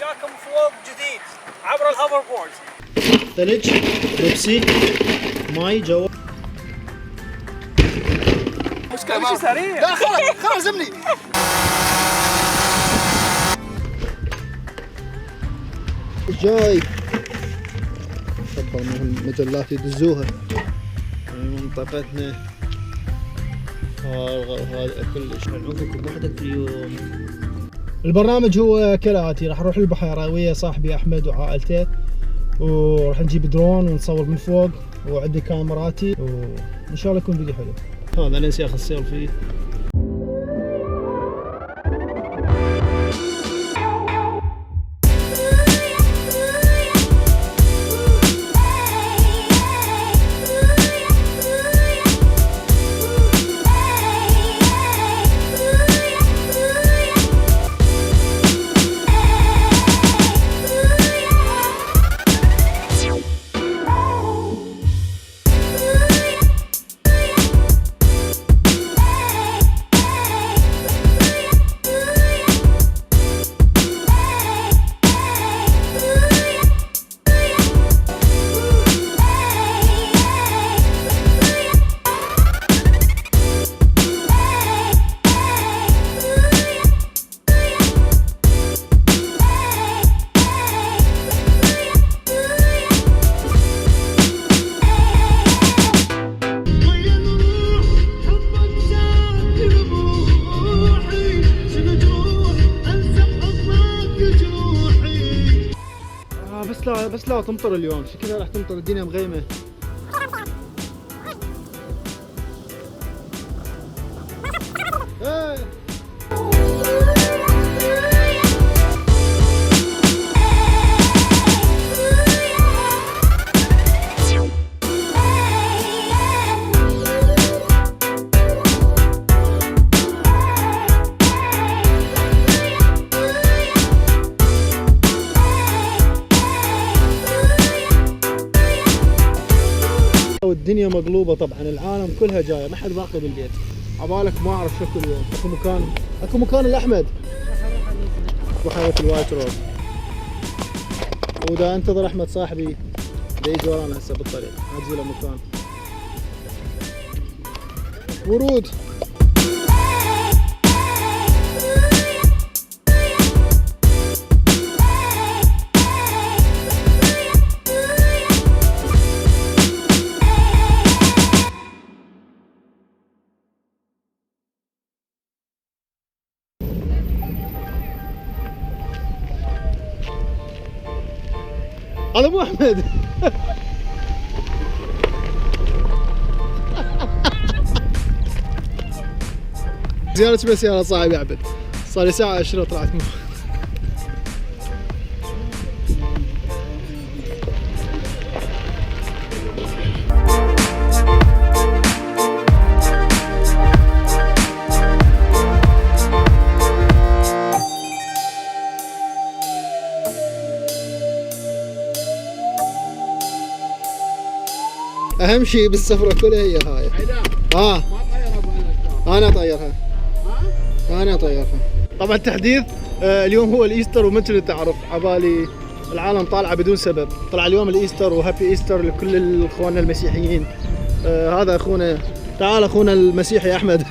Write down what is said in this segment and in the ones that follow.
جاكم فوق جديد عبر الهوفر بورد. ثلج، بيبسي، ماي، جو. مشكلة سريع. لا خلاص زمني. جاي طبعا من المجلات يدزوها من منطقتنا فارغة وهذا كلش. نعوفكم بوحدك اليوم. البرنامج هو كالآتي: راح نروح البحيرة ويا صاحبي أحمد وعائلته، وراح نجيب درون ونصور من فوق، وعندي كاميراتي، وإن شاء الله يكون فيديو حلو. هذا نسي أخذ السيلفي. بس لا تمطر اليوم، شكلها راح تمطر، الدنيا مغيمة. والدنيا مقلوبة طبعا، العالم كلها جاية، ما حد باقي بالبيت. عبالك ما اعرف شكو اليوم. اكو مكان الاحمد بحيرة الوايت رود، ودا انتظر احمد صاحبي دا يجي ورانا هسه بالطريق، اجي له مكان ورود. هذا ابو احمد. زيارة بس يا صاحبي عبد، صار لي ساعة 10 طلعت اهم شيء بالسفره كلها هي هاي. ما طيرها. انا طيرها. انا طيرها. طبعا التحديث اليوم هو الايستر، ومثل تعرف عبالي العالم طالعه بدون سبب، طلع اليوم الايستر، وهابي ايستر لكل اخواننا المسيحيين. هذا اخونا، تعال اخونا المسيحي احمد.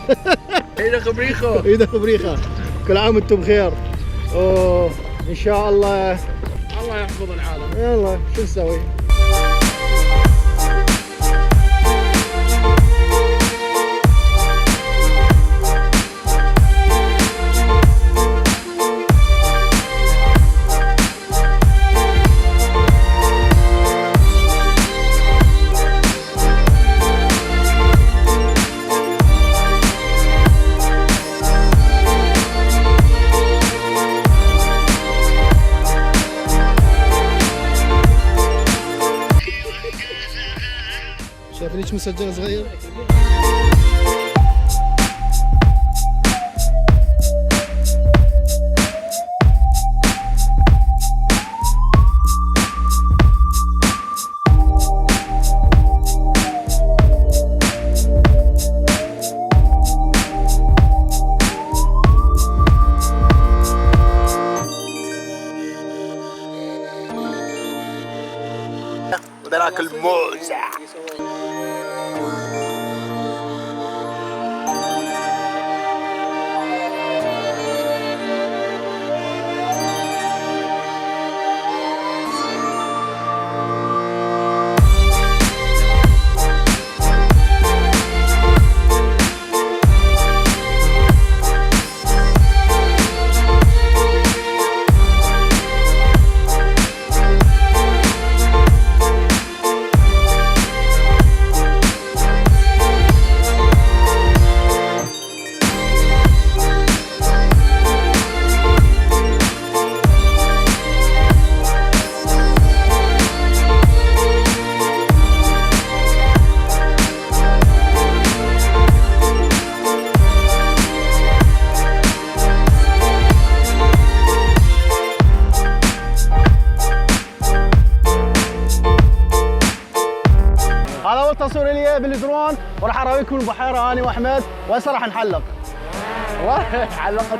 ايده خبريخه. ايده خبريخه. كل عام وانتم بخير. ان شاء الله الله يحفظ العالم. يلا شو نسوي؟ شايف ليش مسجل صغير؟ بناكل موز. هذا اول تصوير لي بالدرون وراح اراويكم البحيره انا واحمد وهسه راح نحلق. والله حلقت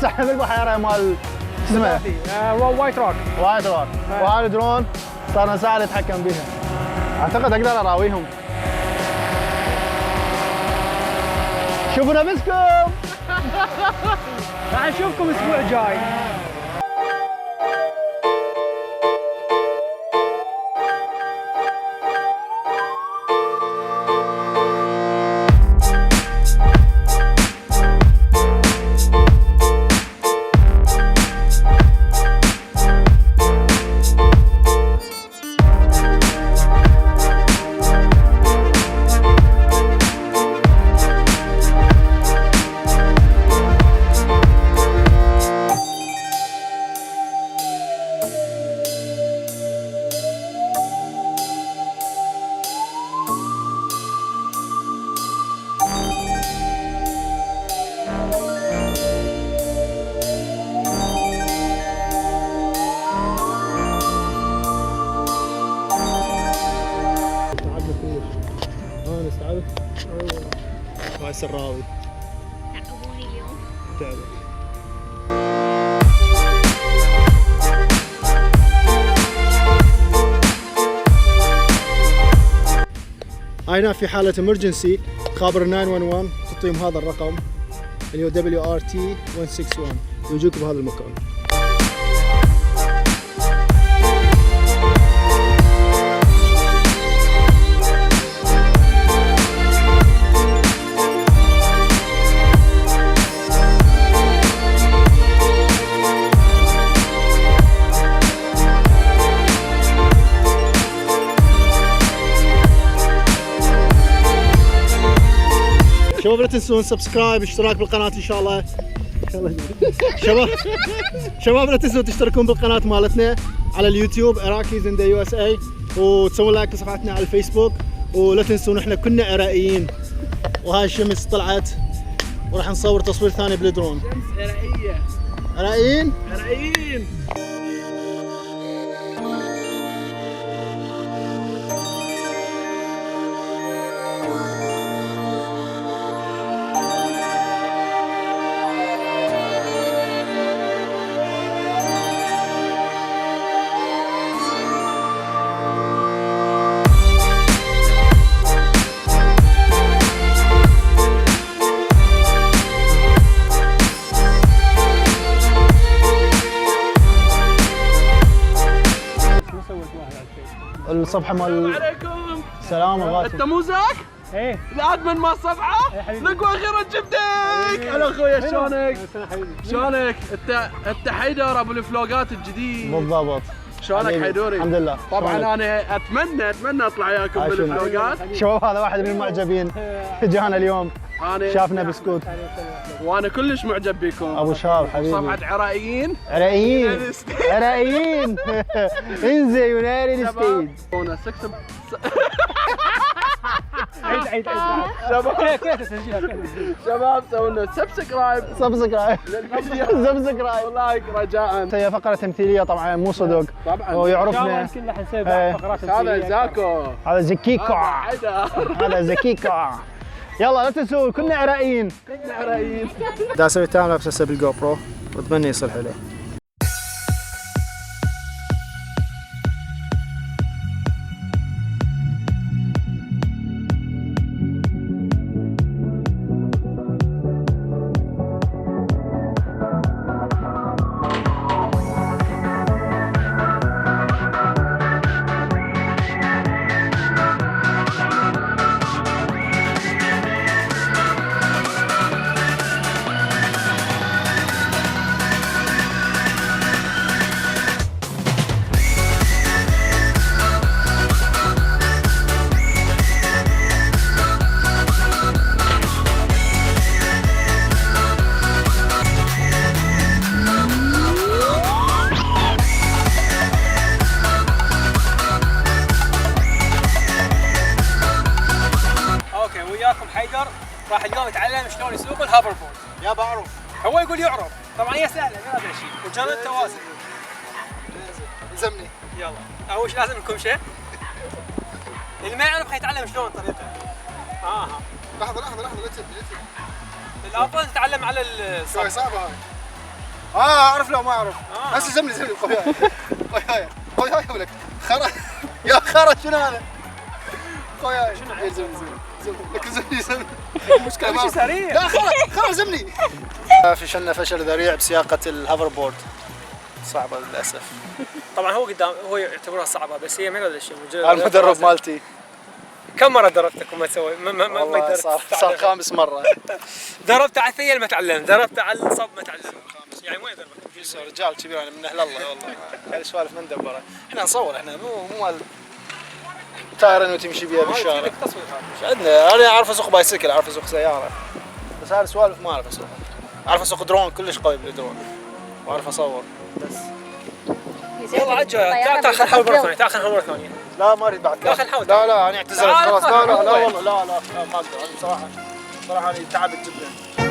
صح بالبحيره مال اسمها وايت روك. وايد روك. وهذا درون صار ساعه نتحكم بيها. اعتقد اقدر اراويهم. شوفوا نفسكم. راح نشوفكم الاسبوع الجاي. هاي سراوي تعبوني اليوم. تعبت. هنا في حالة emergency خابر 911 تعطيهم هذا الرقم اللي هو WRT 161 ويجوك بهذا المكان. شباب لا تنسون سبسكرايب اشتراك بالقناة ان شاء الله. شباب لا تنسون تشتركون بالقناة مالتنا على اليوتيوب Iraqis in the USA وتسوون لايك لصفحتنا على الفيسبوك ولا تنسون احنا كنا عراقيين وهاي الشمس طلعت وراح نصور تصوير ثاني بالدرون. شمس عراقية. عراقيين؟ عراقيين. الصفحة مال عليكم. سلام غاسم. انت مو زاك؟ ايه الادمن مال الصفحه؟ لقوا اخيرا جبتك. هلا اخويا شلونك؟ شلونك؟ انت حيدر ابو الفلوقات الجديد. بالضبط. شلونك حبيبي. حيدوري؟ الحمد لله. طبعا شلونك؟ انا اتمنى اطلع وياكم عايشون. بالفلوقات. شباب هذا واحد من المعجبين جانا اليوم انا شافنا بسكوت. وانا كلش معجب بيكم. ابو شاب حبيبي. صفحه عراقيين. عراقيين عراقيين انزل يونايتد ستيتس. عيد شباب سووا سبسكرايب سبسكرايب سبسكرايب لايك رجاء. هي فقرة تمثيلية طبعا مو صدق طبعا ويعرفنا. كلنا حنسوي إيه. فقرات هذا زاكو. هذا زكيكو هذا زكيكو. يلا لا تنسوا كنا عراقيين. كنا عراقيين. دا اسوي تايم لابس هسه بالجو برو واتمنى يصير حلو. حيدر راح اليوم يتعلم شلون يسوق الهوفر بورد. يا بعرف. هو يقول يعرف، طبعا هي سهله ما فيها شيء، مجرد توازن. الزمني. يلا، اول شيء لازم نكون شيء. اللي ما يعرف حيتعلم شلون الطريقه. لحظه لا تسد الافضل نتعلم على شوي صعبه هاي. اعرف لا ما اعرف. هسه زمني خوياي خوياي ولك خرا يا خرا شنو هذا؟ خوياي زمني لك زمني مشكلة مش سريع. لا خرا زمني. فشلنا فشل ذريع بسياقة الهوفر بورد، صعبة للأسف. طبعا هو قدام، هو يعتبرها صعبة بس هي من هذا الشيء. المدرب مالتي كم مرة دربتك وما تسوي؟ ما والله صار 5 مرة. دربت على الثقيل ما تعلم، دربت على الصب ما تعلم. يعني وين دربك؟ رجال كبير انا من اهل الله والله. هاي سوالف من دبره. احنا نصور، احنا مو مال تايرن وتمشي بيها بالشارع. عندنا انا اعرف اسوق بايسكل، اعرف اسوق سياره، بس هاي السوالف ما اعرف اسوقها. اعرف اسوق درون كلش قوي بالدرون، واعرف اصور بس. يلا عجل تاخذ حول مرة ثانية، تاخذ مرة ثانية. لا ما اريد بعد. داخل حول. لا انا اعتزلت خلاص. لا والله لا ما اقدر. صراحه انا تعبت جدا.